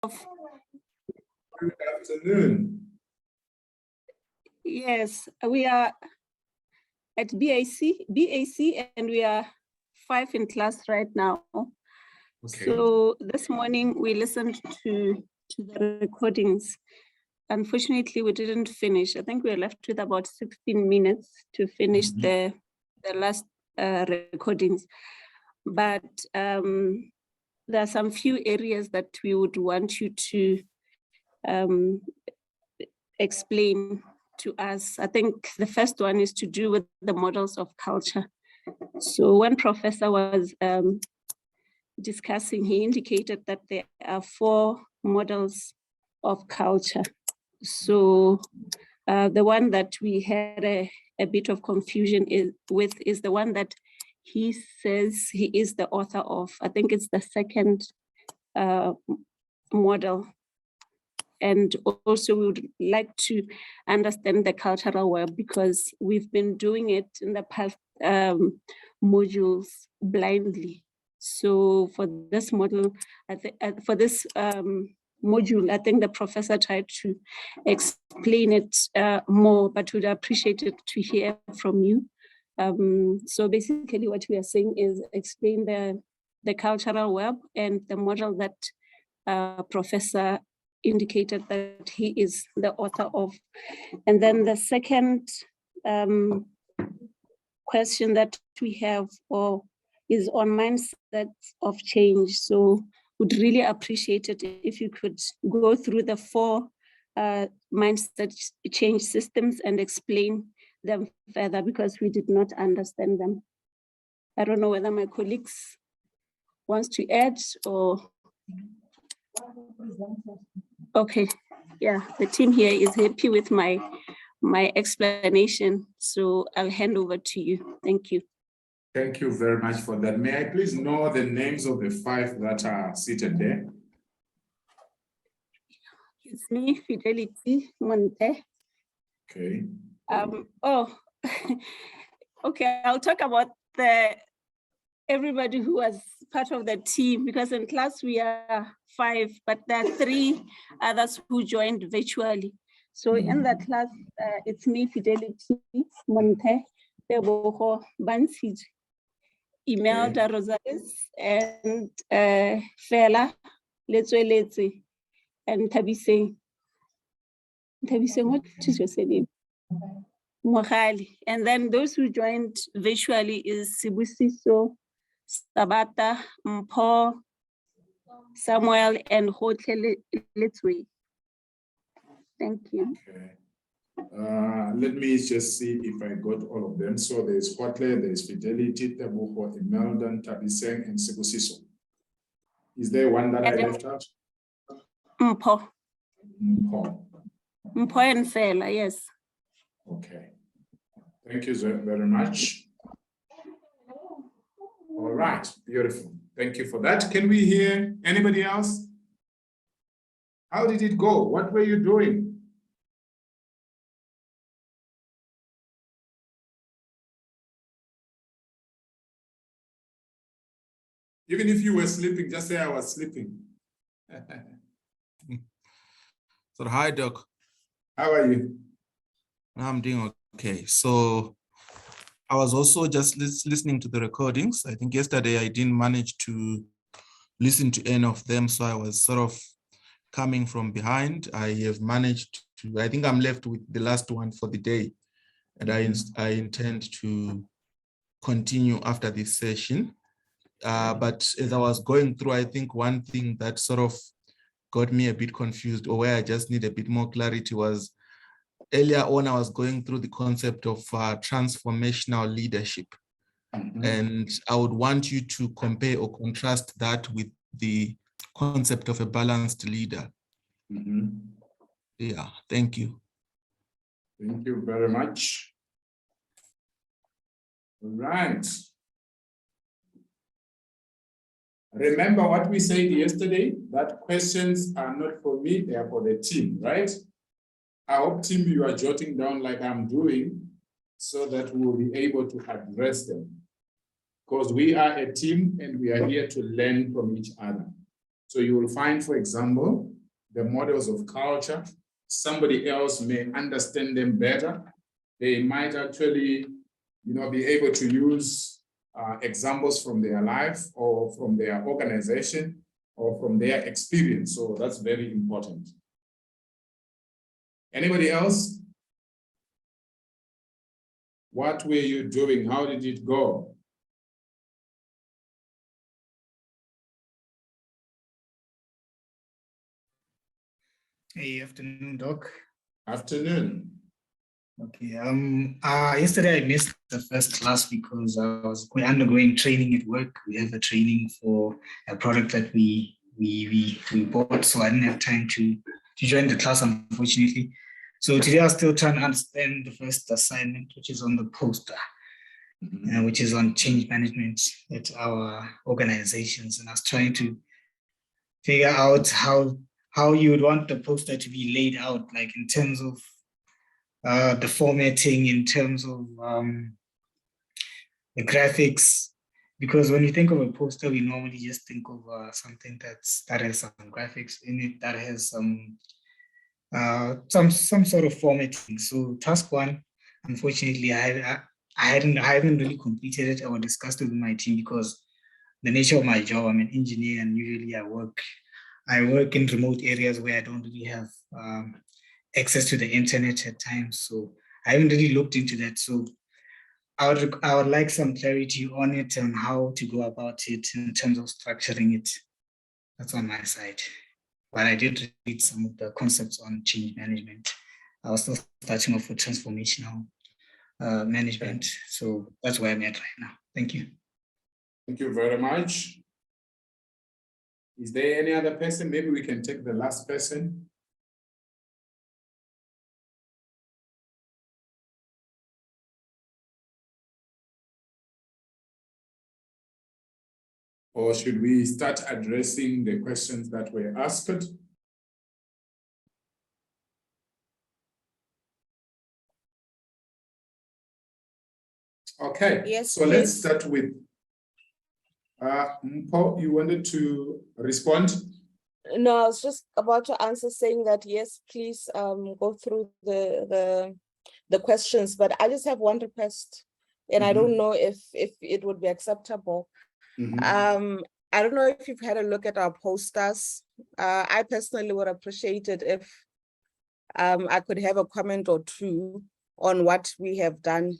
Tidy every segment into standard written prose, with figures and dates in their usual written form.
Good afternoon. Yes, we are at BAC, and we are 5 in class right now. Okay. So this morning we listened to the recordings. Unfortunately, we didn't finish. I think we were left with about 16 minutes to finish the last recordings. But there are some few areas that we would want you to explain to us. I think the first one is to do with the models of culture. So when Professor was discussing, he indicated that there are 4 models of culture. So the one that we had a bit of confusion with is the one that he says he is the author of. I think it's the second model. And also we would like to understand the cultural web, because we've been doing it in the past modules blindly. So for this model, module, I think the professor tried to explain it more, but would appreciate it to hear from you. So basically what we are saying is explain the cultural web and the model that Professor indicated that he is the author of. And then the second question that we have is on mindset of change. So would really appreciate it if you could go through the 4 mindset change systems and explain them further, because we did not understand them. I don't know whether my colleagues wants to add or. Okay, yeah, the team here is happy with my explanation, so I'll hand over to you. Thank you. Thank you very much for that. May I please know the names of the 5 that are seated there? It's me, Fidelity Monte. Okay. Okay, I'll talk about everybody who was part of the team, because in class we are 5, but there are 3 others who joined virtually. So in that class, it's me, Fidelity Monte, Tebogo Bansij, Imelda Rosales, and Fela Letsweletse, and Tabise. Tabise, what is your name? Mohali. And then those who joined virtually is Sibusiso, Sabata, Mpo, Samuel, and Hotel Letswe. Thank you. Okay. Let me just see if I got all of them. So there's Hotle, there's Fidelity, Tebogo, Imelda, Tabiseng, and Sibusiso. Is there one that I left out? Mpo. Mpo. Mpo and Fela, yes. Okay. Thank you very much. All right, beautiful. Thank you for that. Can we hear anybody else? How did it go? What were you doing? Even if you were sleeping, just say I was sleeping. So hi, Doc. How are you? I'm doing okay. So I was also just listening to the recordings. I think yesterday I didn't manage to listen to any of them, so I was sort of coming from behind. I have managed to, I think I'm left with the last one for the day, and I intend to continue after this session. But as I was going through, I think one thing that sort of got me a bit confused, or where I just need a bit more clarity, was earlier on I was going through the concept of transformational leadership. And I would want you to compare or contrast that with the concept of a balanced leader. Yeah, thank you. Thank you very much. All right. Remember what we said yesterday, that questions are not for me, they are for the team, right? I hope, team, you are jotting down like I'm doing, so that we will be able to address them. Because we are a team and we are here to learn from each other. So you will find, for example, the models of culture. Somebody else may understand them better. They might actually, be able to use examples from their life or from their organization or from their experience. So that's very important. Anybody else? What were you doing? How did it go? Hey, afternoon, Doc. Afternoon. Okay. Yesterday I missed the first class because I was undergoing training at work. We have a training for a product that we bought, so I didn't have time to join the class, unfortunately. So today I was still trying to understand the first assignment, which is on the poster, which is on change management at our organizations, and I was trying to figure out how you would want the poster to be laid out, like in terms of the formatting, in terms of the graphics, because when you think of a poster, we normally just think of something that has some graphics in it, that has some sort of formatting. So task one, unfortunately, I haven't really completed it or discussed it with my team because the nature of my job, I'm an engineer, and usually I work in remote areas where I don't really have access to the internet at times. So I haven't really looked into that. So I would like some clarity on it and how to go about it in terms of structuring it. That's on my side. But I did read some of the concepts on change management. I was still starting off with transformational management. So that's where I'm at right now. Thank you. Thank you very much. Is there any other person? Maybe we can take the last person. Or should we start addressing the questions that were asked? Okay, yes, so let's start with Mpo, you wanted to respond? No, I was just about to answer saying that yes, please go through the questions, but I just have one request, and I don't know if it would be acceptable. I don't know if you've had a look at our posters. I personally would appreciate it if I could have a comment or two on what we have done.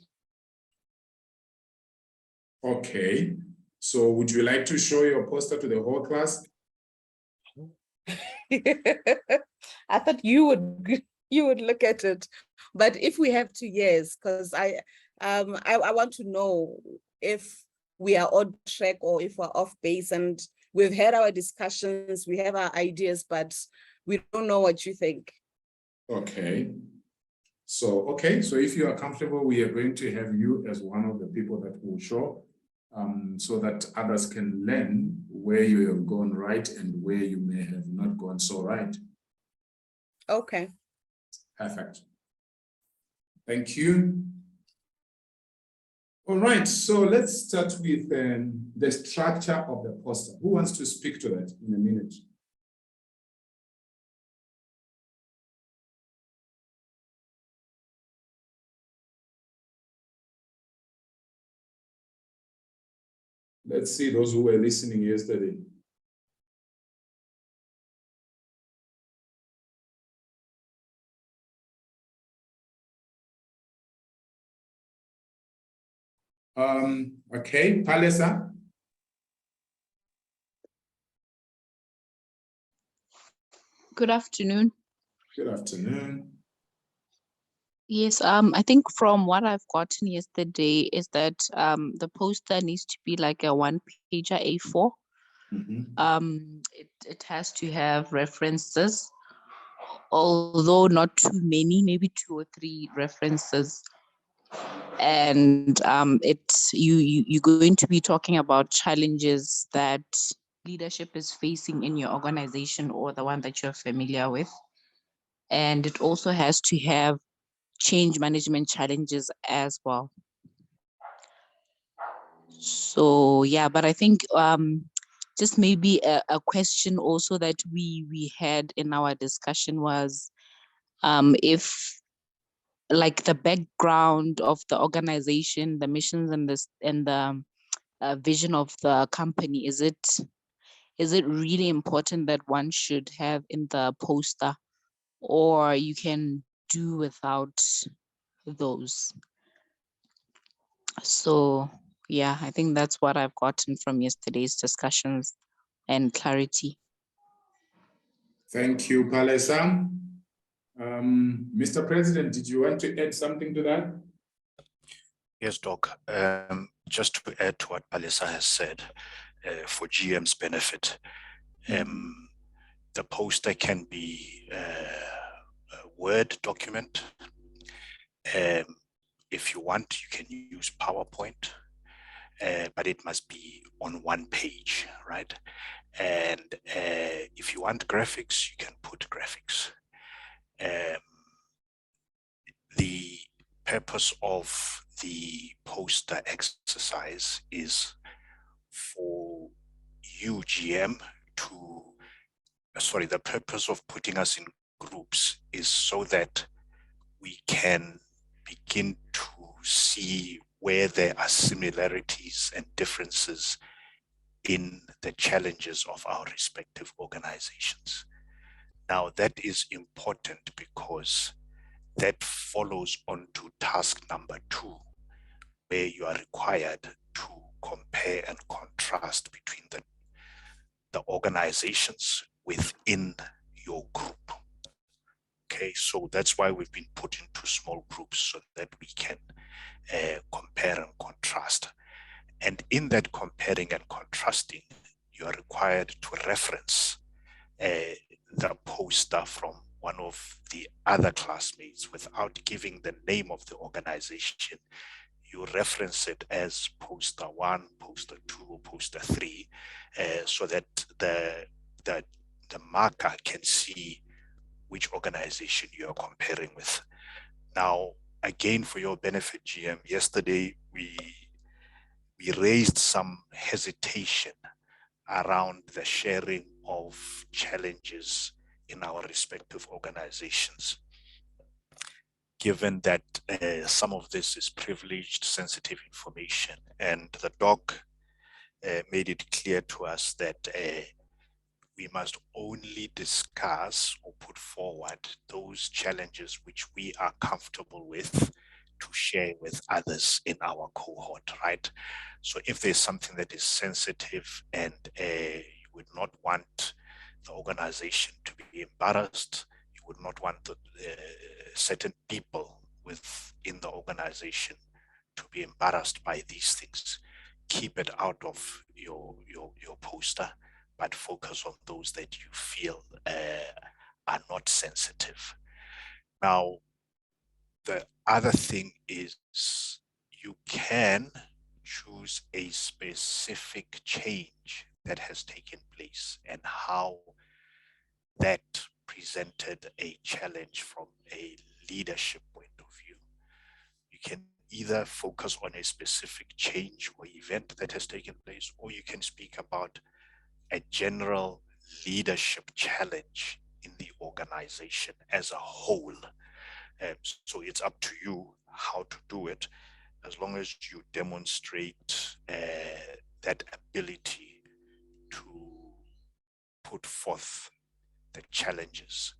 Okay, so would you like to show your poster to the whole class? I thought you would look at it, but if we have to, yes, because I want to know if we are on track or if we're off base, and we've had our discussions, we have our ideas, but we don't know what you think. Okay. So if you are comfortable, we are going to have you as one of the people that will show, so that others can learn where you have gone right and where you may have not gone so right. Okay. Perfect. Thank you. All right, so let's start with the structure of the poster. Who wants to speak to that in a minute? Let's see those who were listening yesterday. Okay, Palesa. Good afternoon. Good afternoon. Yes, I think from what I've gotten yesterday is that the poster needs to be like a one-pager A4. It has to have references, although not too many, maybe 2 or 3 references. And you're going to be talking about challenges that leadership is facing in your organization or the one that you're familiar with. And it also has to have change management challenges as well. So yeah, but I think just maybe a question also that we had in our discussion was if like the background of the organization, the missions and the vision of the company, is it really important that one should have in the poster, or you can do without those? So yeah, I think that's what I've gotten from yesterday's discussions and clarity. Thank you, Palesa. Mr. President, did you want to add something to that? Yes, Doc. Just to add to what Palesa has said, for GM's benefit, the poster can be a Word document. If you want, you can use PowerPoint, but it must be on one page, right? And if you want graphics, you can put graphics. The purpose of the poster exercise is for you, GM, the purpose of putting us in groups is so that we can begin to see where there are similarities and differences in the challenges of our respective organizations. Now, that is important because that follows on to task number 2, where you are required to compare and contrast between the organizations within your group. Okay, so that's why we've been put into small groups so that we can compare and contrast. And in that comparing and contrasting, you are required to reference the poster from one of the other classmates without giving the name of the organization. You reference it as poster 1, poster 2, or poster 3, so that the marker can see which organization you are comparing with. Now, again, for your benefit, GM, yesterday we raised some hesitation around the sharing of challenges in our respective organizations, given that some of this is privileged, sensitive information. And the doc made it clear to us that we must only discuss or put forward those challenges which we are comfortable with to share with others in our cohort, right? So if there's something that is sensitive and you would not want the organization to be embarrassed, you would not want certain people within the organization to be embarrassed by these things, keep it out of your poster, but focus on those that you feel are not sensitive. Now, the other thing is you can choose a specific change that has taken place and how that presented a challenge from a leadership point of view. You can either focus on a specific change or event that has taken place, or you can speak about a general leadership challenge in the organization as a whole. So it's up to you how to do it, as long as you demonstrate that ability to put forth the challenges.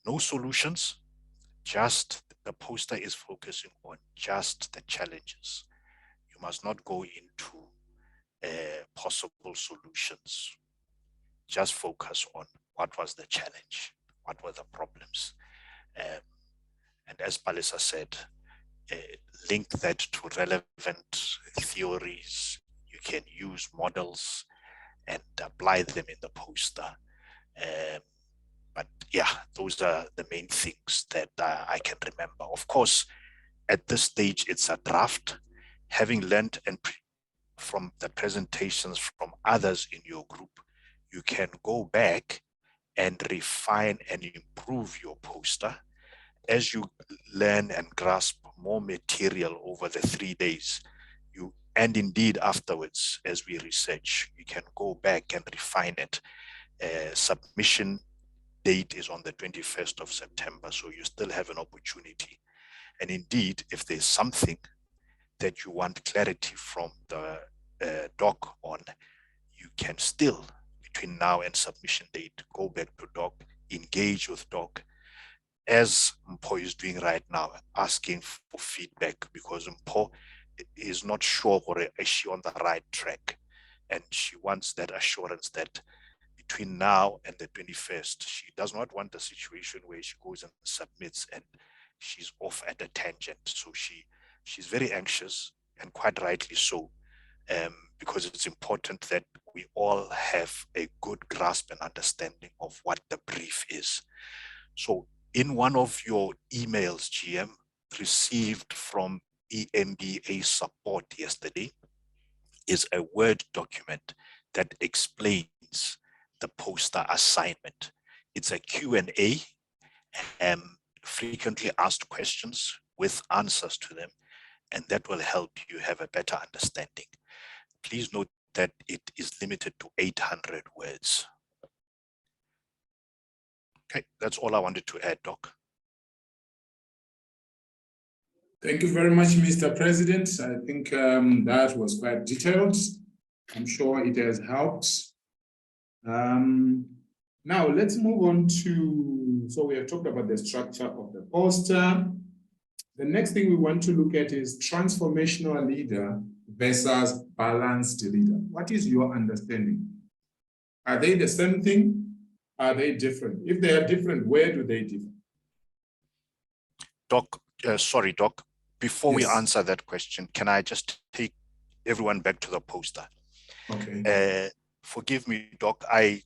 No solutions, just the poster is focusing on just the challenges. You must not go into possible solutions. Just focus on what was the challenge, what were the problems. And as Palesa said, link that to relevant theories. You can use models and apply them in the poster. But yeah, those are the main things that I can remember. Of course, at this stage, it's a draft. Having learned from the presentations from others in your group, you can go back and refine and improve your poster. As you learn and grasp more material over the 3 days, you And indeed, afterwards, as we research, you can go back and refine it. Submission date is on the 21st of September, so you still have an opportunity. And indeed, if there's something that you want clarity from the doc on, you can still, between now and submission date, go back to doc, engage with doc, as Mpho is doing right now, asking for feedback, because Mpho is not sure or is she on the right track, and she wants that assurance that between now and the 21st, she does not want a situation where she goes and submits and she's off at a tangent. So she's very anxious, and quite rightly so, because it's important that we all have a good grasp and understanding of what the brief is. So in one of your emails, GM, received from EMBA support yesterday, is a Word document that explains the poster assignment. It's a Q&A, frequently asked questions with answers to them, and that will help you have a better understanding. Please note that it is limited to 800 words. Okay, that's all I wanted to add, Doc. Thank you very much, Mr. President. I think that was quite detailed. I'm sure it has helped. Now let's move on to, so we have talked about the structure of the poster. The next thing we want to look at is transformational leader versus balanced leader. What is your understanding? Are they the same thing? Are they different? If they are different, where do they differ? Doc, sorry, Doc, before we Yes. answer that question, can I just take everyone back to the poster? Okay. Forgive me, Doc, I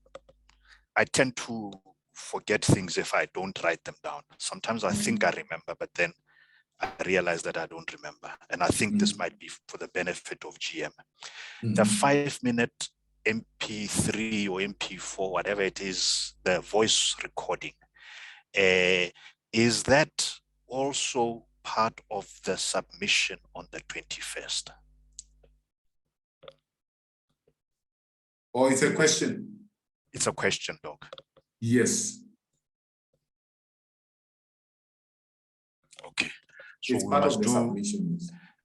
tend to forget things if I don't write them down. Sometimes I think I remember, but then I realize that I don't remember. And I think this might be for the benefit of GM. The 5-minute MP3 or MP4, whatever it is, the voice recording, is that also part of the submission on the 21st? Or it's a question? It's a question, Doc. Yes. Okay. So It's we part must of the do submission.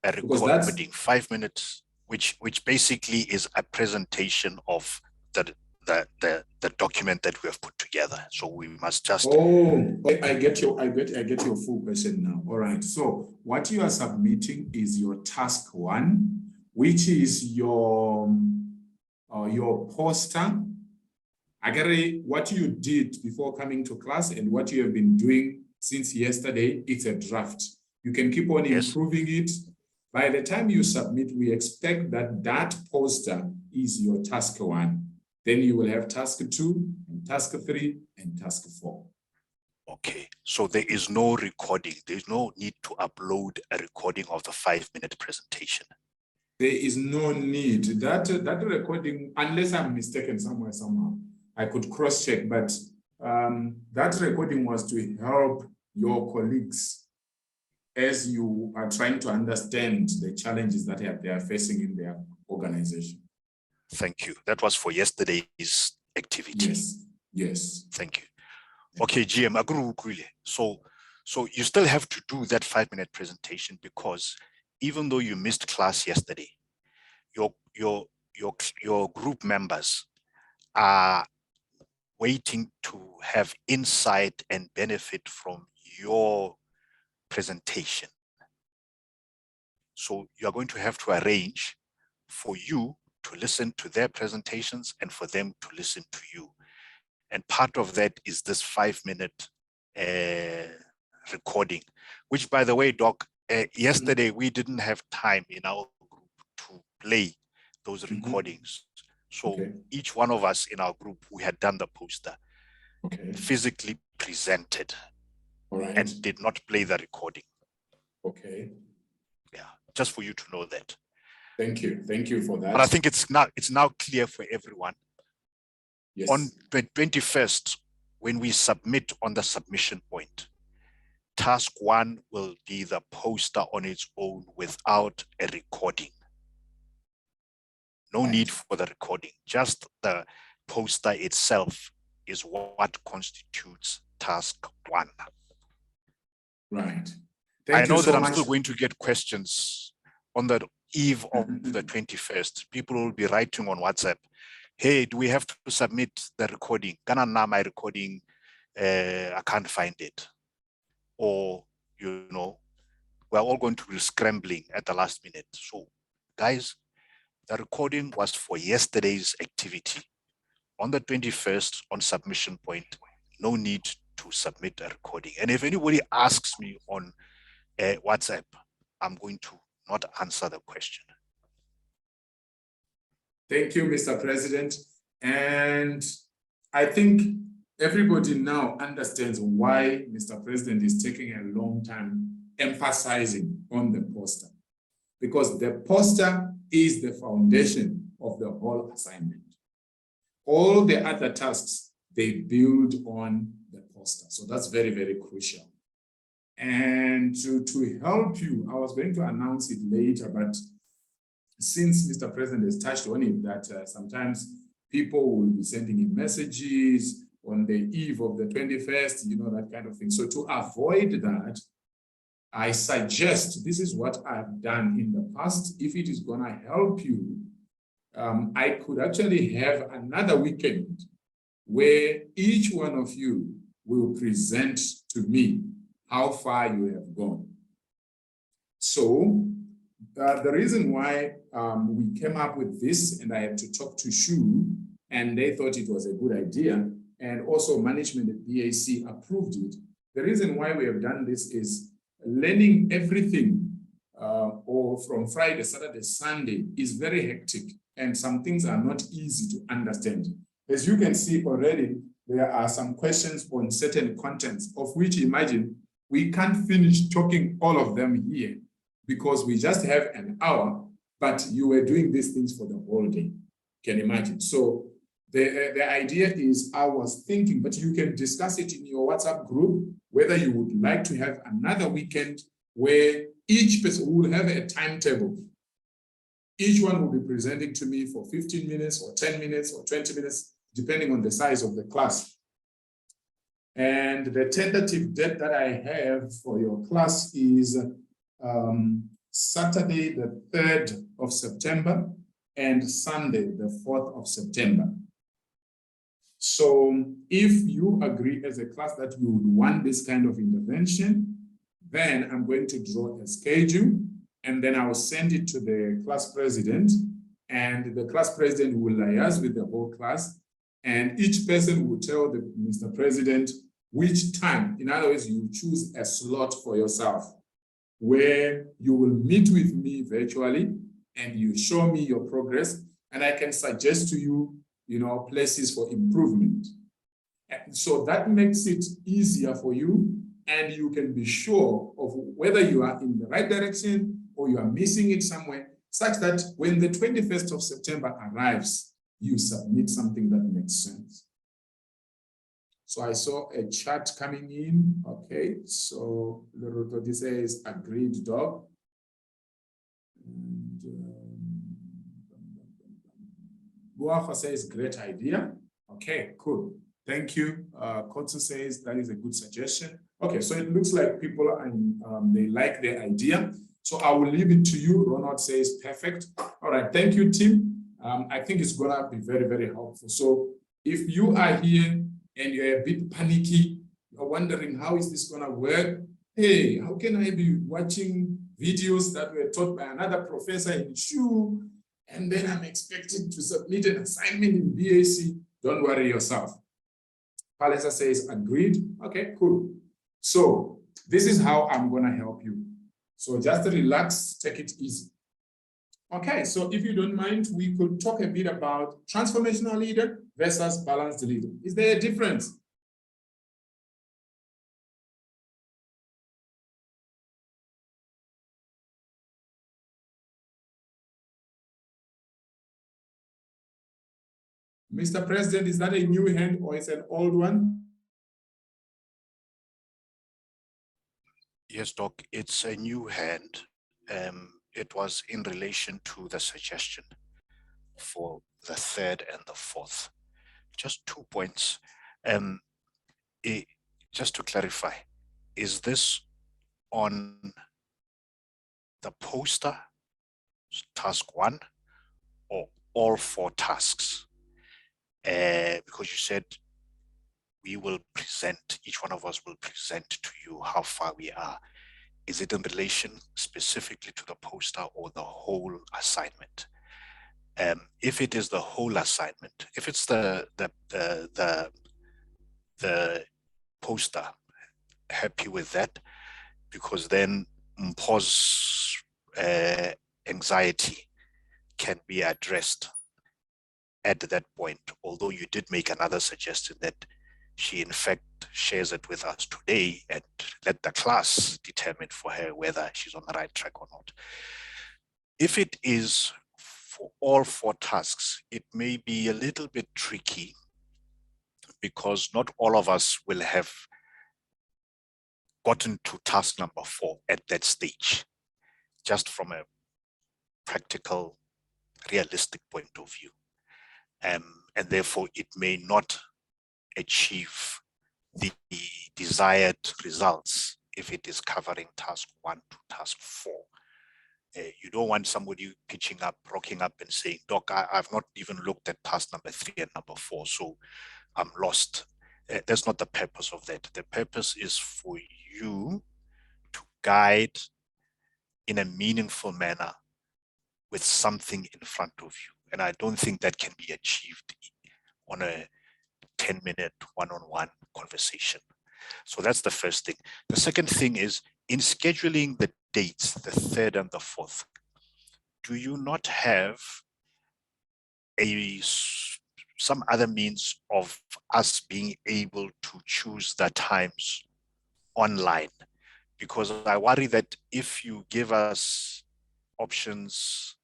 a Because that's- recording, 5 minutes, which basically is a presentation of the document that we have put together. So we must just. Oh, I get your full question now. All right. So what you are submitting is your task 1, which is your poster. Actually, what you did before coming to class and what you have been doing since yesterday, it's a draft. You can keep on improving it. By the time you submit, we expect that that poster is your task 1. Then you will have task 2, and task 3, and task 4. Okay, so there is no recording. There's no need to upload a recording of the 5-minute presentation. There is no need. That recording, unless I'm mistaken somewhere, somehow, I could cross-check, but that recording was to help your colleagues as you are trying to understand the challenges that they are facing in their organization. Thank you. That was for yesterday's activity. Yes, yes. Thank you. Okay, GM, so you still have to do that 5-minute presentation, because even though you missed class yesterday, your group members are waiting to have insight and benefit from your presentation. So you're going to have to arrange for you to listen to their presentations and for them to listen to you. And part of that is this 5-minute recording, which, by the way, Doc, yesterday we didn't have time in our group to play those recordings. So each one of us in our group, we had done the poster, physically presented, and did not play the recording. Okay. Yeah, just for you to know that. Thank you for that. But I think it's now clear for everyone. Yes. On the 21st, when we submit on the submission point, task 1 will be the poster on its own without a recording. No Right. need for the recording. Just the poster itself is what constitutes task 1. Right. I Thank you know that so I'm much. still going to get questions on the eve of the 21st. People will be writing on WhatsApp, hey, do we have to submit the recording? Kana my recording, I can't find it. Or, you know, we're all going to be scrambling at the last minute. So, guys, the recording was for yesterday's activity. On the 21st, on submission point, no need to submit a recording. And if anybody asks me on WhatsApp, I'm going to not answer the question. Thank you, Mr. President. And I think everybody now understands why Mr. President is taking a long time emphasizing on the poster, because the poster is the foundation of the whole assignment. All the other tasks, they build on the poster. So that's very, very crucial. And to help you, I was going to announce it later, but since Mr. President has touched on it, that sometimes people will be sending in messages on the eve of the 21st, you know, that kind of thing. So to avoid that, I suggest, this is what I've done in the past. If it is going to help you, I could actually have another weekend where each one of you will present to me how far you have gone. So the reason why we came up with this, and I had to talk to Shu, and they thought it was a good idea, and also management at BAC approved it. The reason why we have done this is learning everything or from Friday, Saturday, Sunday is very hectic, and some things are not easy to understand. As you can see already, there are some questions on certain contents, of which, imagine, we can't finish talking all of them here because we just have an hour, but you were doing these things for the whole day. Can you imagine? So the idea is, I was thinking, but you can discuss it in your WhatsApp group, whether you would like to have another weekend where each person will have a timetable. Each one will be presenting to me for 15 minutes or 10 minutes or 20 minutes, depending on the size of the class. And the tentative date that I have for your class is Saturday, the 3rd of September and Sunday, the 4th of September. So if you agree as a class that you would want this kind of intervention, then I'm going to draw a schedule, and then I will send it to the class president, and the class president will liaise with the whole class, and each person will tell the Mr. President which time. In other words, you choose a slot for yourself where you will meet with me virtually and you show me your progress, and I can suggest to you, you know, places for improvement. And so that makes it easier for you, and you can be sure of whether you are in the right direction or you are missing it somewhere, such that when the 21st of September arrives, you submit something that makes sense. So I saw a chat coming in. Okay, so Lorototi says agreed, dog. And Buafa says great idea. Okay, cool. Thank you. Kotsu says that is a good suggestion. Okay, so it looks like people are they like the idea. So I will leave it to you. Ronald says perfect. All right, thank you, Tim. I think it's gonna be very, very helpful. So if you are here and you're a bit panicky, you're wondering how is this gonna work? Hey, how can I be watching videos that were taught by another professor in SHU, and then I'm expected to submit an assignment in BAC? Don't worry yourself. Palesa says agreed. Okay, cool. So this is how I'm gonna help you. So just relax, take it easy. Okay, so if you don't mind, we could talk a bit about transformational leader versus balanced leader. Is there a difference? Mr. President, is that a new hand or is it an old one? Yes, Doc, it's a new hand. It was in relation to the suggestion. for the third and the fourth. Just 2 points. Just to clarify, is this on the poster, task 1, or all 4 tasks? Because you said we will present, each one of us will present to you how far we are. Is it in relation specifically to the poster or the whole assignment? If it is the whole assignment, if it's the poster, happy with that, because then Mpho's anxiety can be addressed at that point, although you did make another suggestion that she in fact shares it with us today and let the class determine for her whether she's on the right track or not. If it is for all 4 tasks, it may be a little bit tricky because not all of us will have gotten to task number 4 at that stage, just from a practical, realistic point of view. And therefore it may not achieve the desired results if it is covering task 1 to task 4. You don't want somebody pitching up, rocking up and saying, Doc, I've not even looked at task number 3 and number 4, so I'm lost. That's not the purpose of that. The purpose is for you to guide in a meaningful manner with something in front of you. And I don't think that can be achieved on a 10-minute one-on-one conversation. So that's the first thing. The second thing is, in scheduling the dates, the 3rd and the 4th, do you not have some other means of us being able to choose the times online? Because I worry that if you give us options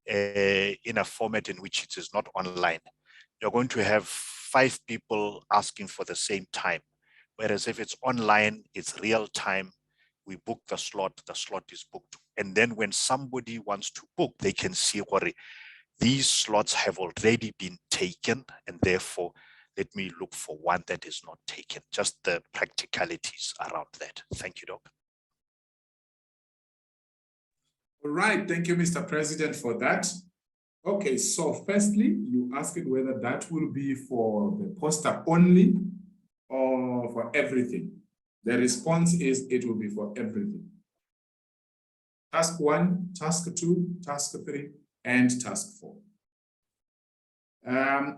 in a format in which it is not online, you're going to have 5 people asking for the same time. Whereas if it's online, it's real time. We book the slot is booked. And then when somebody wants to book, they can see, worry, these slots have already been taken, and therefore let me look for one that is not taken. Just the practicalities around that. Thank you, Doc. All right, thank you, Mr. President, for that. Okay, so firstly, you asked whether that will be for the poster only or for everything. The response is it will be for everything. Task 1, task 2, task 3, and task 4.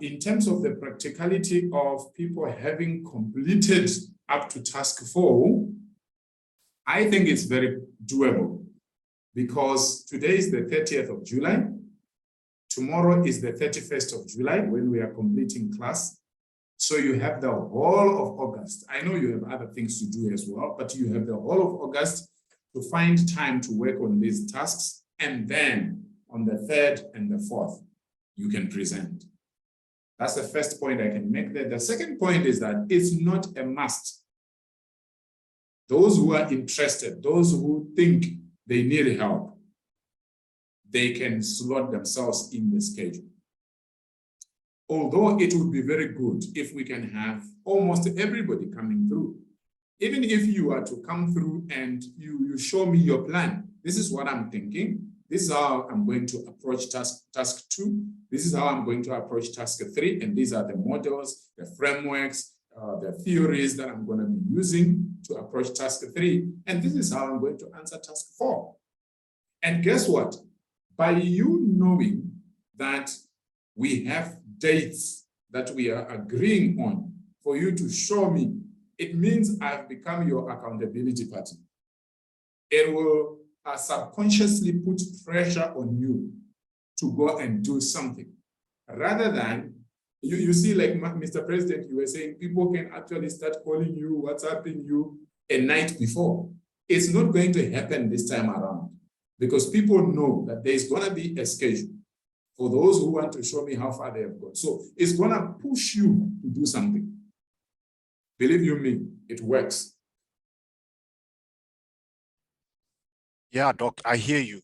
In terms of the practicality of people having completed up to task 4, I think it's very doable because today is the 30th of July. Tomorrow is the 31st of July when we are completing class. So you have the whole of August. I know you have other things to do as well, but you have the whole of August to find time to work on these tasks. And then on the 3rd and the 4th, you can present. That's the first point I can make there. The second point is that it's not a must. Those who are interested, those who think they need help, they can slot themselves in the schedule. Although it would be very good if we can have almost everybody coming through. Even if you are to come through and you show me your plan, this is what I'm thinking. This is how I'm going to approach task 2. This is how I'm going to approach task 3. And these are the models, the frameworks, the theories that I'm going to be using to approach task 3. And this is how I'm going to answer task 4. And guess what? By you knowing that we have dates that we are agreeing on for you to show me, it means I've become your accountability partner. It will subconsciously put pressure on you to go and do something. Rather than, you see, like Mr. President, you were saying, people can actually start calling you, WhatsApping you a night before. It's not going to happen this time around because people know that there's going to be a schedule for those who want to show me how far they have gone. So it's going to push you to do something. Believe you me, it works. Yeah, Doc, I hear you.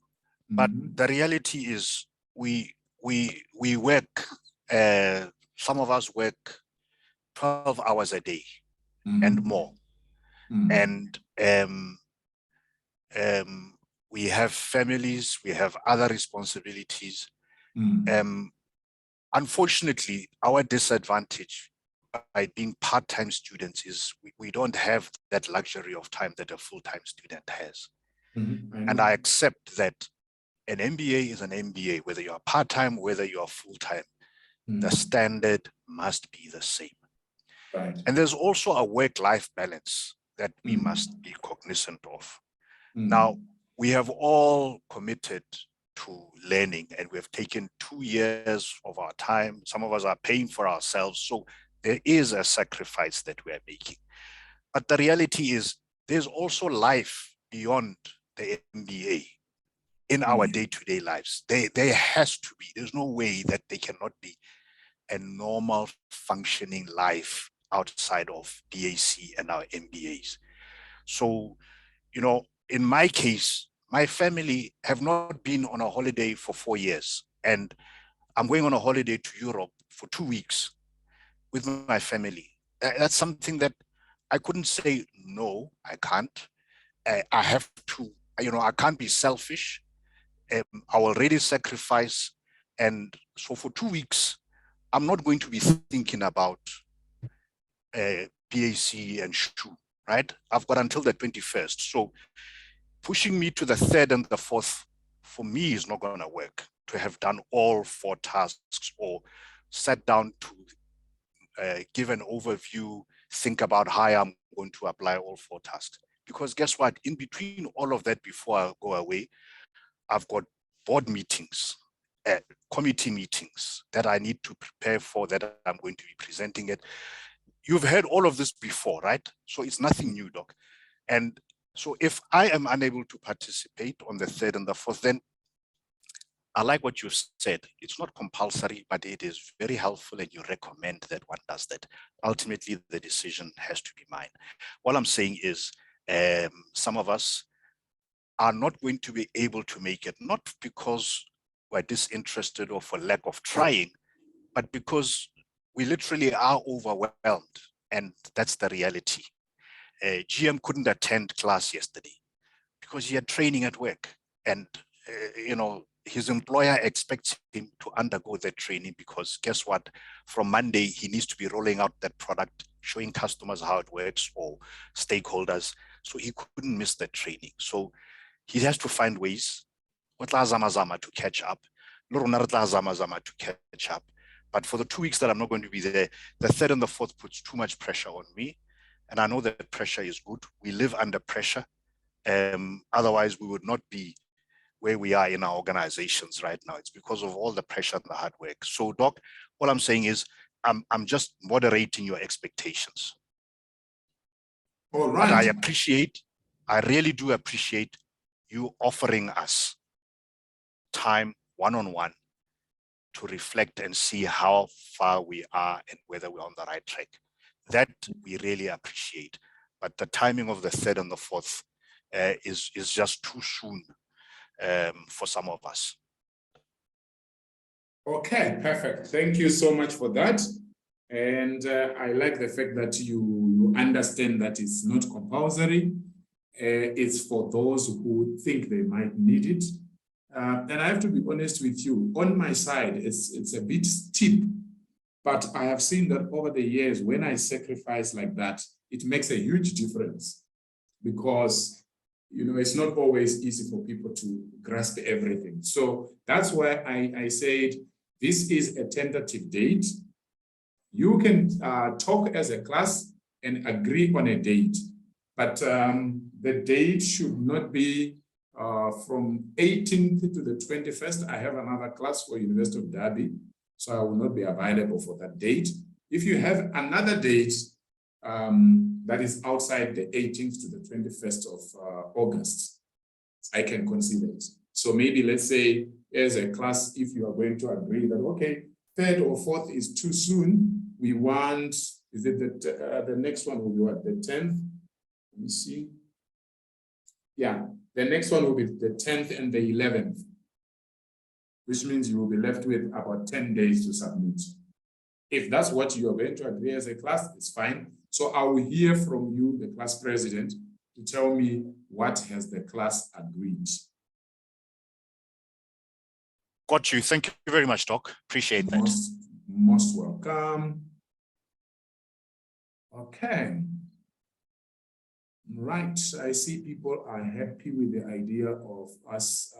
But the reality is we we work, some of us work 12 hours a day and more. And we have families, we have other responsibilities. Unfortunately, our disadvantage by being part-time students is we don't have that luxury of time that a full-time student has. And I accept that an MBA is an MBA, whether you are part-time, whether you are full-time, the standard must be the same. Right. And there's also a work-life balance that we must be cognizant of. Now, we have all committed to learning, and we have taken 2 years of our time. Some of us are paying for ourselves. So there is a sacrifice that we are making. But the reality is there's also life beyond the MBA in our day-to-day lives. There has to be. There's no way that there cannot be a normal functioning life outside of BAC and our MBAs. So, you know, in my case, my family have not been on a holiday for 4 years, and I'm going on a holiday to Europe for 2 weeks with my family. That's something that I couldn't say, no, I can't. I have to, you know, I can't be selfish. I already sacrifice. And so for 2 weeks, I'm not going to be thinking about PAC and SHU, right? I've got until the 21st. So pushing me to the 3rd and the 4th, for me, is not going to work to have done all 4 tasks or sat down to give an overview, think about how I'm going to apply all 4 tasks. Because guess what? In between all of that, before I go away, I've got board meetings, committee meetings that I need to prepare for, that I'm going to be presenting it. You've heard all of this before, right? So it's nothing new, Doc. And so if I am unable to participate on the 3rd and the 4th, then I like what you've said. It's not compulsory, but it is very helpful, and you recommend that one does that. Ultimately, the decision has to be mine. What I'm saying is some of us are not going to be able to make it, not because we're disinterested or for lack of trying, but because we literally are overwhelmed, and that's the reality. GM couldn't attend class yesterday because he had training at work, and you know, his employer expects him to undergo that training because guess what? From Monday, he needs to be rolling out that product, showing customers how it works or stakeholders. So he couldn't miss that training. So he has to find ways to catch up. To catch up. But for the 2 weeks that I'm not going to be there, the 3rd and the 4th puts too much pressure on me. And I know that pressure is good. We live under pressure. Otherwise, we would not be where we are in our organizations right now. It's because of all the pressure and the hard work. So, Doc, what I'm saying is I'm just moderating your expectations. All right. But I really do appreciate you offering us time one-on-one to reflect and see how far we are and whether we're on the right track. That we really appreciate. But the timing of the 3rd and the 4th is just too soon for some of us. Okay, perfect. Thank you so much for that. And I like the fact that you understand that it's not compulsory. It's for those who think they might need it. And I have to be honest with you, on my side, it's a bit steep, but I have seen that over the years, when I sacrifice like that, it makes a huge difference because, you know, it's not always easy for people to grasp everything. So that's why I said, this is a tentative date. You can talk as a class and agree on a date, but the date should not be from 18th to the 21st. I have another class for University of Derby, so I will not be available for that date. If you have another date that is outside the 18th to the 21st of August, I can consider it. So maybe let's say as a class, if you are going to agree that, okay, 3rd or 4th is too soon, we want, is it that the next one will be what, the 10th? Let me see. Yeah, the next one will be the 10th and the 11th. which means you will be left with about 10 days to submit. If that's what you are going to agree as a class, it's fine. So I will hear from you, the class president, to tell me what has the class agreed. Got you. Thank you very much, Doc. Appreciate that. Most welcome. Okay. Right. I see people are happy with the idea of us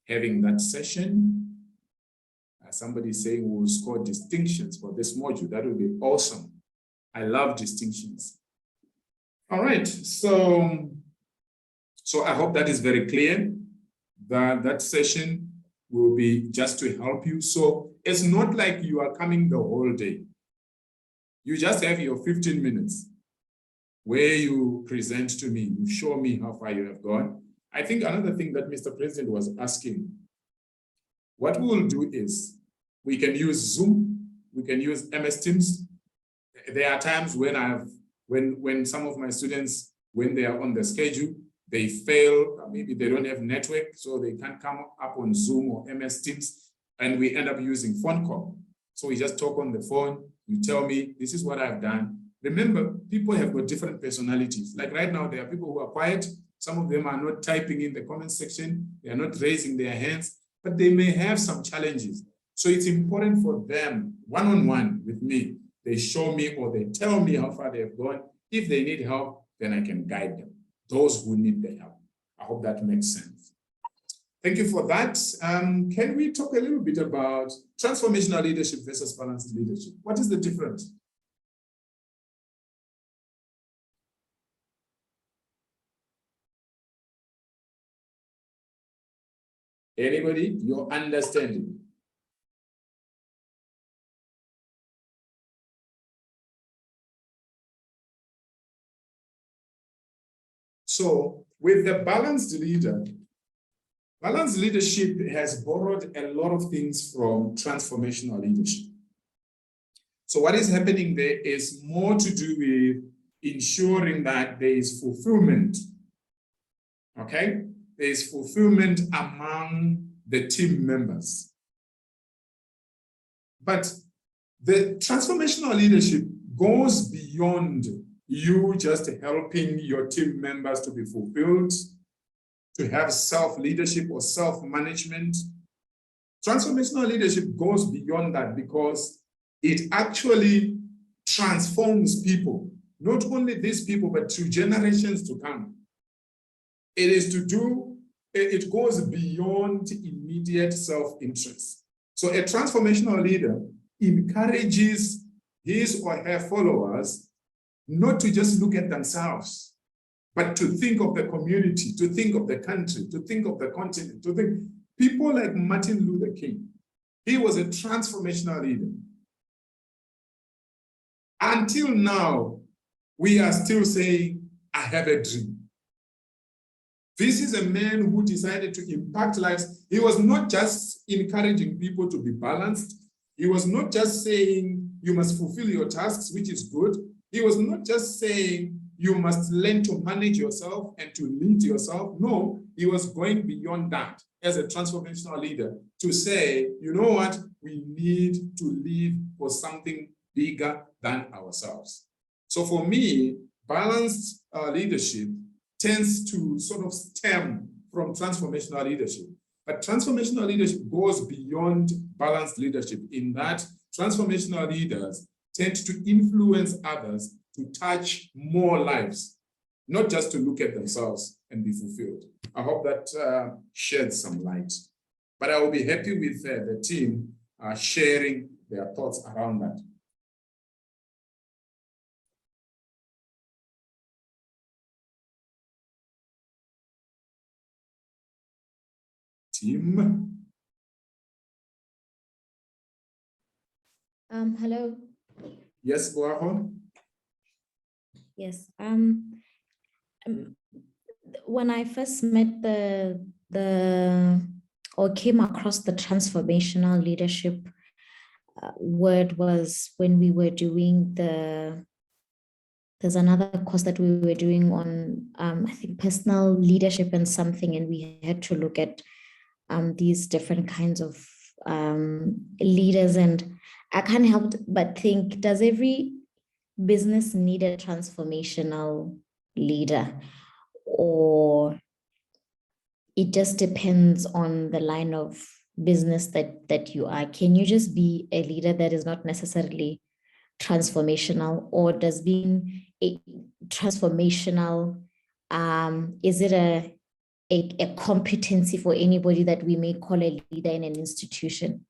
having that session. Somebody saying we'll score distinctions for this module. That would be awesome. I love distinctions. All right. So I hope that is very clear. That session will be just to help you. So it's not like you are coming the whole day. You just have your 15 minutes where you present to me, you show me how far you have gone. I think another thing that Mr. President was asking, what we will do is we can use Zoom, we can use MS Teams. There are times when some of my students, when they are on the schedule, they fail, maybe they don't have network, so they can't come up on Zoom or MS Teams, and we end up using phone call. So we just talk on the phone, you tell me, this is what I've done. Remember, people have got different personalities. Like right now, there are people who are quiet. Some of them are not typing in the comment section. They are not raising their hands, but they may have some challenges. So it's important for them, one-on-one with me, they show me or they tell me how far they have gone. If they need help, then I can guide them. Those who need the help. I hope that makes sense. Thank you for that. Can we talk a little bit about transformational leadership versus balanced leadership? What is the difference? Anybody, your understanding? So with the balanced leader, balanced leadership has borrowed a lot of things from transformational leadership. So what is happening there is more to do with ensuring that there is fulfillment. Okay? There is fulfillment among the team members. But the transformational leadership goes beyond you just helping your team members to be fulfilled, to have self-leadership or self-management. Transformational leadership goes beyond that because it actually transforms people, not only these people, but to generations to come. It goes beyond immediate self-interest. So a transformational leader encourages his or her followers not to just look at themselves, but to think of the community, to think of the country, to think of the continent, to think. People like Martin Luther King, he was a transformational leader. Until now, we are still saying, I have a dream. This is a man who decided to impact lives. He was not just encouraging people to be balanced. He was not just saying, you must fulfill your tasks, which is good. He was not just saying, you must learn to manage yourself and to lead yourself. No, he was going beyond that as a transformational leader to say, you know what? We need to live for something bigger than ourselves. So for me, balanced leadership tends to sort of stem from transformational leadership. But transformational leadership goes beyond balanced leadership in that transformational leaders tend to influence others to touch more lives, not just to look at themselves and be fulfilled. I hope that sheds some light. But I will be happy with the team sharing their thoughts around that. Team. Hello. Yes, Boaho. Yes. When I first met or came across the transformational leadership word was when we were doing there's another course that we were doing on I think personal leadership and something, and we had to look at these different kinds of leaders, and I can't help but think, does every business need a transformational leader, or it just depends on the line of business that you are? Can you just be a leader that is not necessarily transformational, or does being a transformational, is it a competency for anybody that we may call a leader in an institution?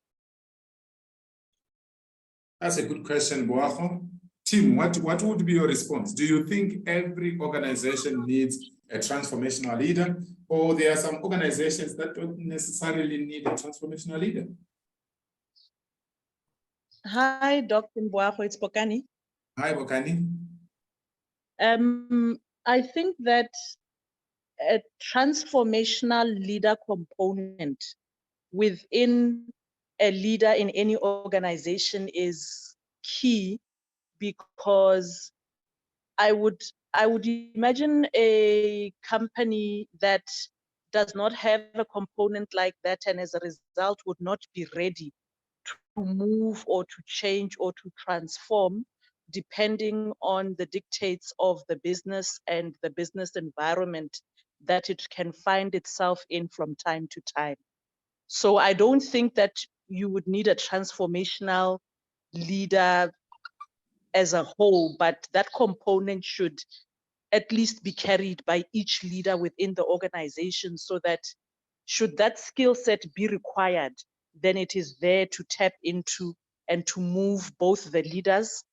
That's a good question, Boaho. Tim, what would be your response? Do you think every organization needs a transformational leader, or there are some organizations that don't necessarily need a transformational leader? Hi, Dr. Mboaho, it's Bokani. Hi, Bokani. I think that a transformational leader component within a leader in any organization is key, because I would imagine a company that does not have a component like that, and as a result would not be ready to move or to change or to transform, depending on the dictates of the business and the business environment that it can find itself in from time to time. So I don't think that you would need a transformational leader as a whole, but that component should at least be carried by each leader within the organization, so that should that skill set be required, then it is there to tap into and to move both the leaders,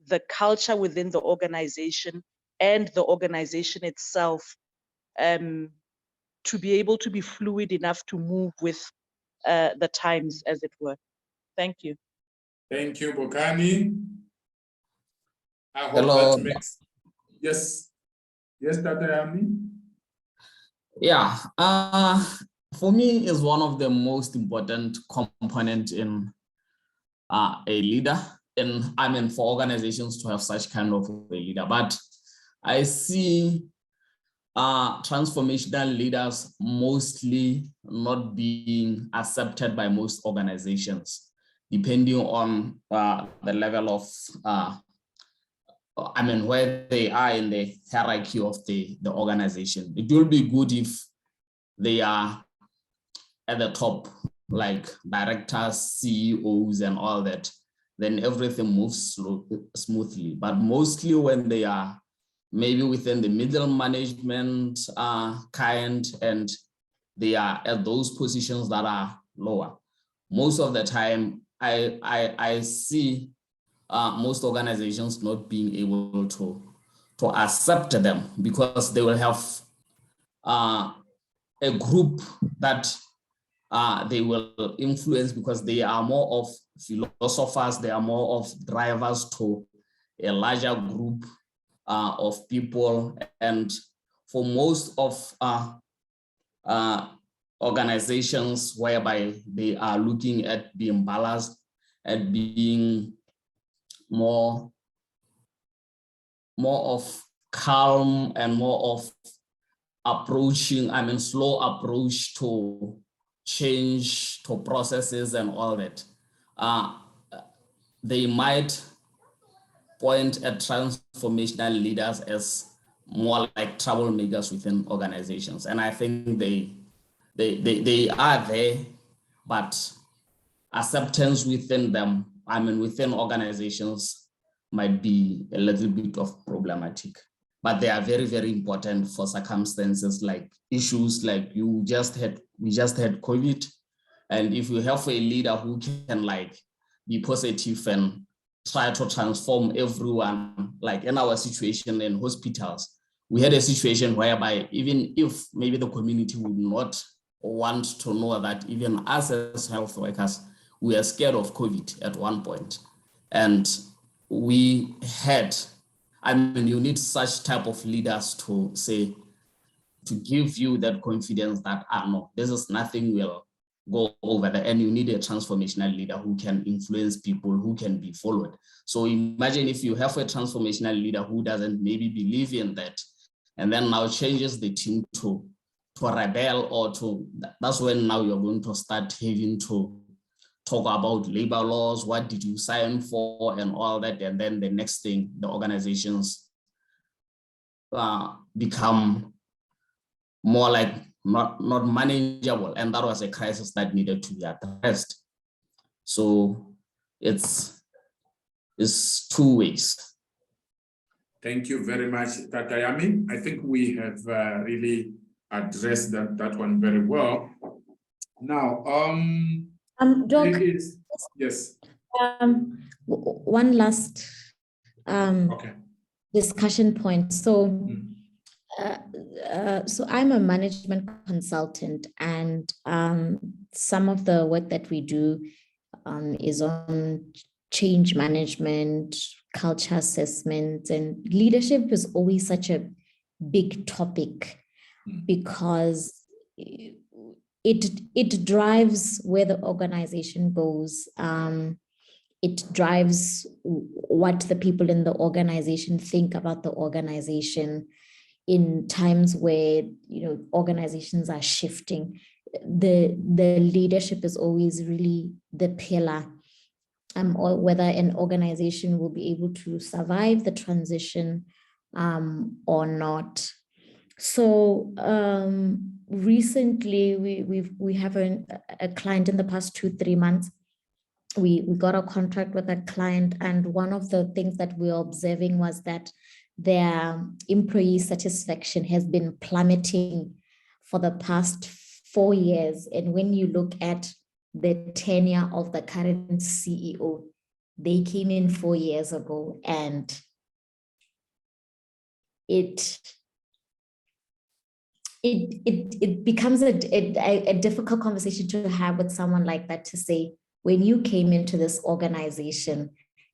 the culture within the organization, and the organization itself, to be able to be fluid enough to move with the times, as it were. Thank you. Thank you, Bokani. I hope Hello. that makes, yes, Dr. Yami. Yeah, for me, is one of the most important component in a leader, and I mean for organizations to have such kind of a leader. But I see transformational leaders mostly not being accepted by most organizations, depending on the level of where they are in the hierarchy of the organization. It will be good if they are at the top, like directors, CEOs, and all that, then everything moves smoothly. But mostly when they are maybe within the middle management kind, and they are at those positions that are lower, most of the time I see most organizations not being able to accept them, because they will have a group that they will influence, because they are more of philosophers, they are more of drivers to a larger group of people. And for most of organizations whereby they are looking at being balanced, at being more of calm and more of approaching, slow approach to change, to processes and all that, they might point at transformational leaders as more like troublemakers within organizations. And I think they are there, but acceptance within them, within organizations, might be a little bit of problematic. But they are very, very important for circumstances like issues like we just had COVID. And if you have a leader who can be positive and try to transform everyone, like in our situation in hospitals, we had a situation whereby even if maybe the community would not want to know that, even us as health workers, we are scared of COVID at one point. And we had, you need such type of leaders to say, to give you that confidence that, no, this is nothing will go over there. And you need a transformational leader who can influence people, who can be followed. So imagine if you have a transformational leader who doesn't maybe believe in that, and then now changes the team to rebel or that's when now you're going to start having to talk about labor laws, what did you sign for and all that. And then the next thing, the organizations become more like not manageable. And that was a crisis that needed to be addressed. So it's two ways. Thank you very much, Takayami. I think we have really addressed that one very well. Now, Doc, yes. One last Okay. discussion point. So, so I'm a management consultant, and some of the work that we do is on change management, culture assessment, and leadership is always such a big topic because it drives where the organization goes. It drives what the people in the organization think about the organization in times where, you know, organizations are shifting. The leadership is always really the pillar, or whether an organization will be able to survive the transition or not. So recently we have a client in the past 2-3 months. We got a contract with a client, and one of the things that we were observing was that their employee satisfaction has been plummeting for the past 4 years. And when you look at the tenure of the current CEO, they came in 4 years ago, and it becomes a difficult conversation to have with someone like that, to say, when you came into this organization,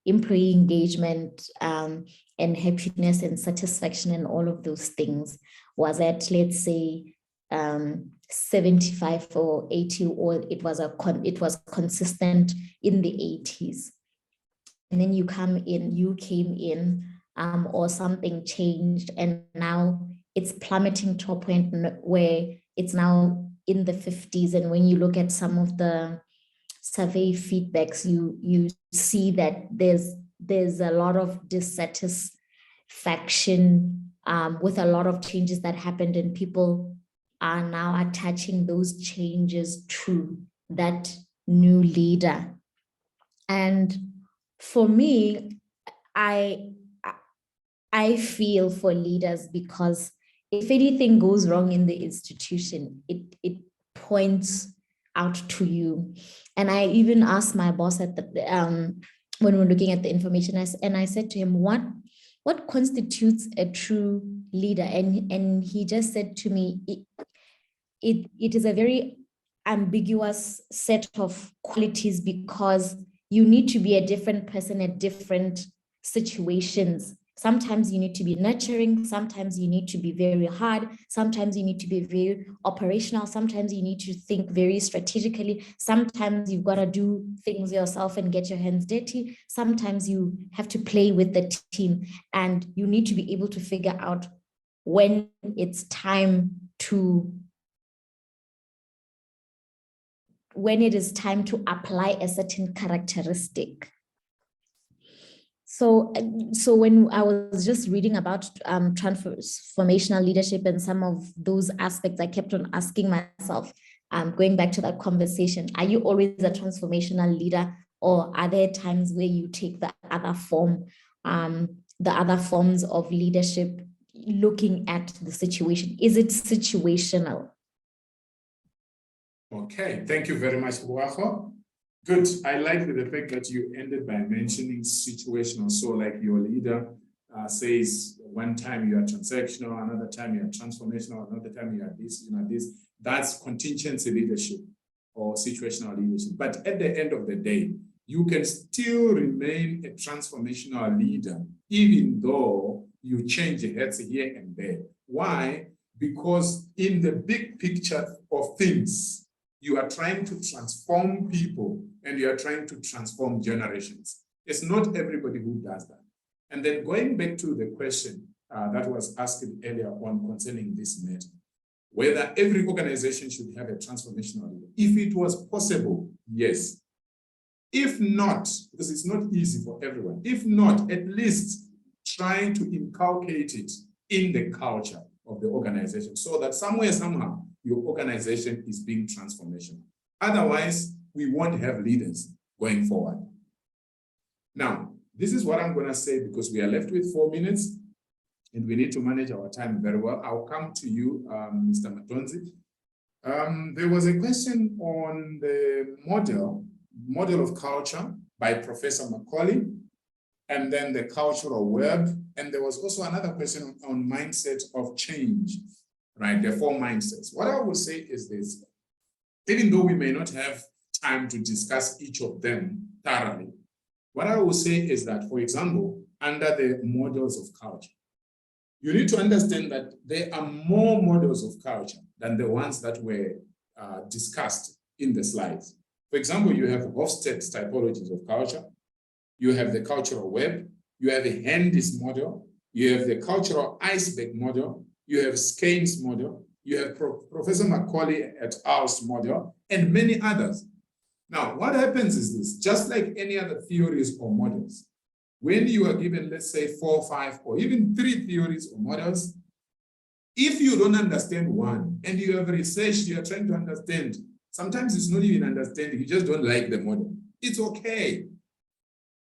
employee engagement and happiness and satisfaction and all of those things was at, let's say, 75 or 80, or it was consistent in the 80s. And then you came in, or something changed, and now it's plummeting to a point where it's now in the 50s. And when you look at some of the survey feedbacks, you see that there's a lot of dissatisfaction with a lot of changes that happened, and people are now attaching those changes to that new leader. And for me, I feel for leaders, because if anything goes wrong in the institution, it points out to you. And I even asked my boss at the when we're looking at the information, and I said to him, what constitutes a true leader? And he just said to me, it is a very ambiguous set of qualities, because you need to be a different person at different situations. Sometimes you need to be nurturing, sometimes you need to be very hard, sometimes you need to be very operational, sometimes you need to think very strategically, sometimes you've got to do things yourself and get your hands dirty, sometimes you have to play with the team, and you need to be able to figure out when it's time to, when it is time to apply a certain characteristic. So when I was just reading about transformational leadership and some of those aspects, I kept on asking myself, going back to that conversation, are you always a transformational leader, or are there times where you take the other form, the other forms of leadership, looking at the situation? Is it situational? Okay, thank you very much, Buaho. Good. I like the fact that you ended by mentioning situational. So like your leader says, one time you are transactional, another time you are transformational, another time you are this, this. That's contingency leadership or situational leadership. But at the end of the day, you can still remain a transformational leader, even though you change heads here and there. Why? Because in the big picture of things, you are trying to transform people and you are trying to transform generations. It's not everybody who does that. And then going back to the question that was asked earlier on concerning this matter, whether every organization should have a transformational leader. If it was possible, yes. If not, because it's not easy for everyone, if not, at least trying to inculcate it in the culture of the organization so that somewhere, somehow, your organization is being transformational. Otherwise, we won't have leaders going forward. Now, this is what I'm going to say because we are left with 4 minutes and we need to manage our time very well. I'll come to you, Mr. Matonzi. There was a question on the model of culture by Professor Macaulay, and then the cultural web. And there was also another question on mindset of change, right? The 4 mindsets. What I will say is this, even though we may not have time to discuss each of them thoroughly, what I will say is that, for example, under the models of culture, you need to understand that there are more models of culture than the ones that were discussed in the slides. For example, you have Hofstede's typologies of culture, you have the cultural web, you have the Handys model, you have the cultural iceberg model, you have SAIMS model, you have Professor Macaulay et al.'s model, and many others. Now, what happens is this, just like any other theories or models, when you are given, let's say 4, 5, or even 3 theories or models, if you don't understand one and you have researched, you are trying to understand, sometimes it's not even understanding, you just don't like the model. It's okay.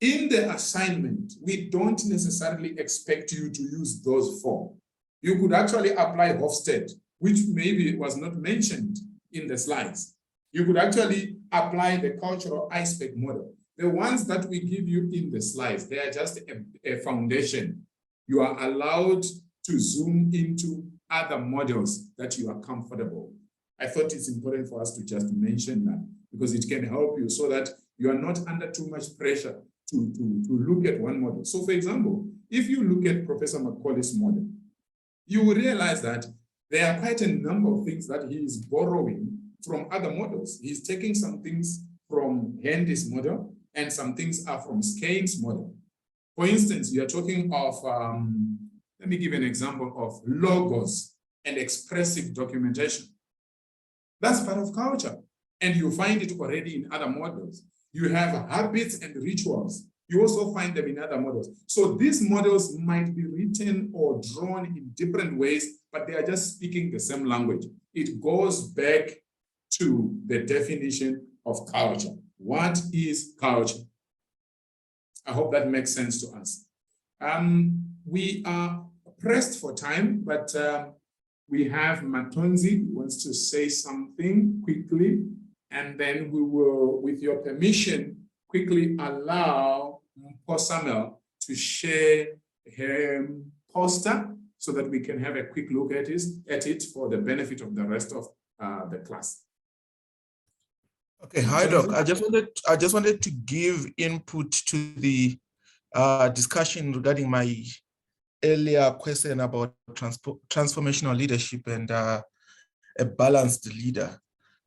In the assignment, we don't necessarily expect you to use those 4. You could actually apply Hofstede, which maybe was not mentioned in the slides. You could actually apply the cultural iceberg model. The ones that we give you in the slides, they are just a foundation. You are allowed to zoom into other models that you are comfortable. I thought it's important for us to just mention that because it can help you so that you are not under too much pressure to look at one model. So for example, if you look at Professor Macaulay's model, you will realize that there are quite a number of things that he is borrowing from other models. He's taking some things from Handy's model and some things are from SAIMS model. For instance, you are talking of, let me give an example of logos and expressive documentation. That's part of culture. And you find it already in other models. You have habits and rituals. You also find them in other models. So these models might be written or drawn in different ways, but they are just speaking the same language. It goes back to the definition of culture. What is culture? I hope that makes sense to us. We are pressed for time, but we have Matonzi who wants to say something quickly, and then we will, with your permission, quickly allow Samuel to share her poster so that we can have a quick look at it for the benefit of the rest of the class. Okay, hi Doc. I just wanted to give input to the discussion regarding my earlier question about transformational leadership and a balanced leader.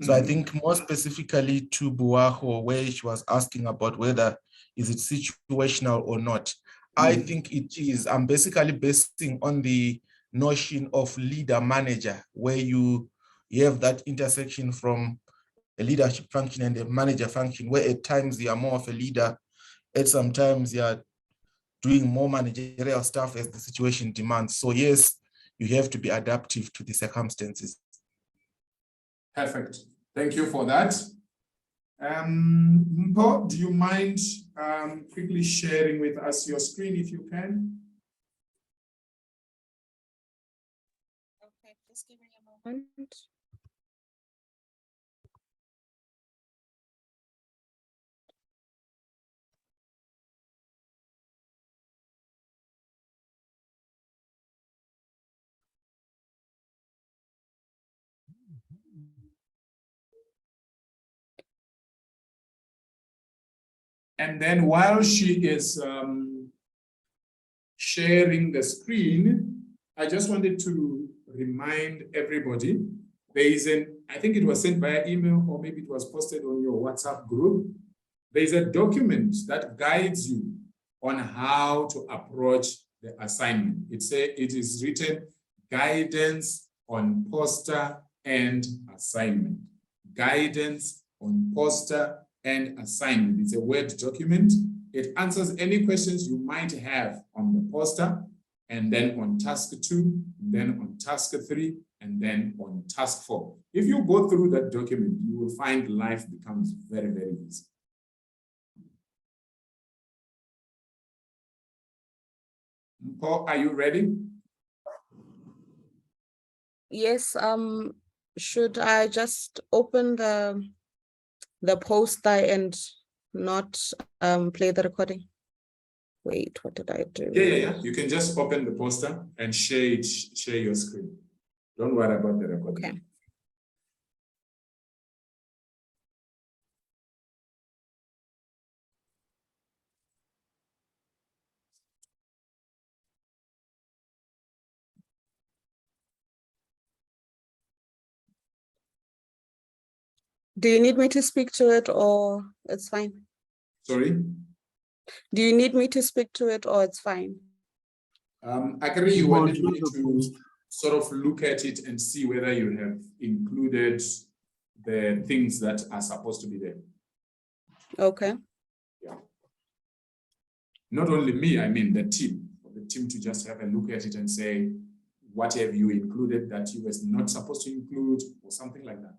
So I think more specifically to Buaho, where she was asking about whether is it situational or not. I think it is. I'm basically basing on the notion of leader manager, where you have that intersection from a leadership function and a manager function, where at times you are more of a leader, at sometimes you are doing more managerial stuff as the situation demands. So yes, you have to be adaptive to the circumstances. Perfect. Thank you for that. Mpo, do you mind quickly sharing with us your screen if you can? Okay, just give me a moment. And then while she is sharing the screen, I just wanted to remind everybody, there is I think it was sent via email or maybe it was posted on your WhatsApp group. There is a document that guides you on how to approach the assignment. It is written Guidance on poster and assignment. Guidance on poster and assignment. It's a Word document. It answers any questions you might have on the poster, and then on task 2, then on task 3, and then on task 4. If you go through that document, you will find life becomes very, very easy. Paul, are you ready? Yes, should I just open the poster and not play the recording? Wait, what did I do? Yeah. You can just open the poster and share your screen. Don't worry about the recording. Okay. Do you need me to speak to it or it's fine? Sorry? Do you need me to speak to it or it's fine? Akari, you wanted me to sort of look at it and see whether you have included the things that are supposed to be there. Okay. Yeah. Not only me, I mean the team. For the team to just have a look at it and say, what have you included that you was not supposed to include, or something like that.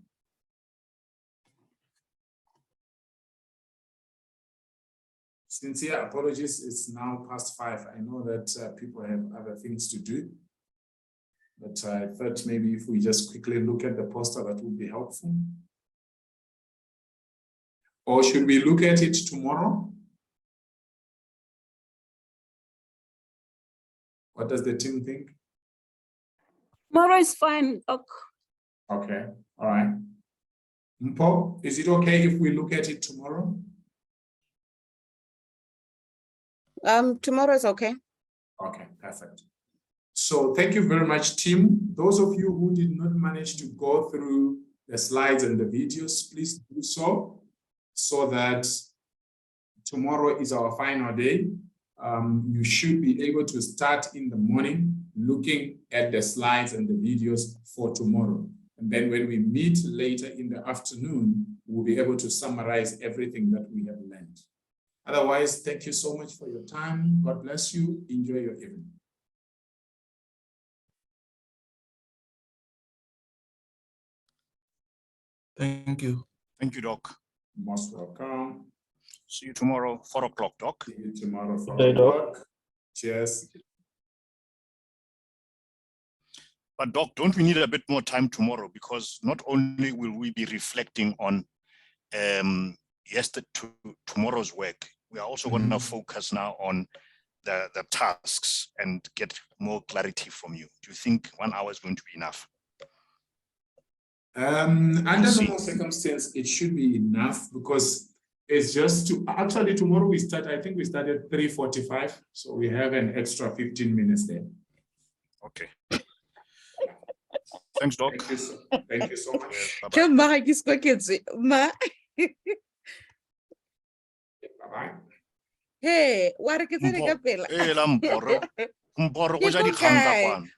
Sincere apologies, it's now past 5. I know that people have other things to do, but I thought maybe if we just quickly look at the poster, that would be helpful. Or should we look at it tomorrow? What does the team think? Tomorrow is fine. Okay, all right. Mpo, is it okay if we look at it tomorrow? Tomorrow is okay. Okay, perfect. So thank you very much, team. Those of you who did not manage to go through the slides and the videos, please do so that tomorrow is our final day. You should be able to start in the morning looking at the slides and the videos for tomorrow. And then when we meet later in the afternoon, we'll be able to summarize everything that we have learned. Otherwise, thank you so much for your time. God bless you. Enjoy your evening. Thank you. Thank you, Doc. Most welcome. See you tomorrow, 4 o'clock, Doc. See you tomorrow, 4 Good day, Doc. o'clock. Cheers. But Doc, don't we need a bit more time tomorrow? Because not only will we be reflecting on tomorrow's work, we are also going to focus now on the tasks and get more clarity from you. Do you think 1 hour is going to be enough? Under normal circumstances, it should be enough because it's just actually tomorrow we start, I think we start at 3:45. So we have an extra 15 minutes there. Okay. Thanks, Doc. Thank you so much. Bye-bye. Bye-bye. Hey, what are you Mpho, mpho re go ja dikgang ka kwano.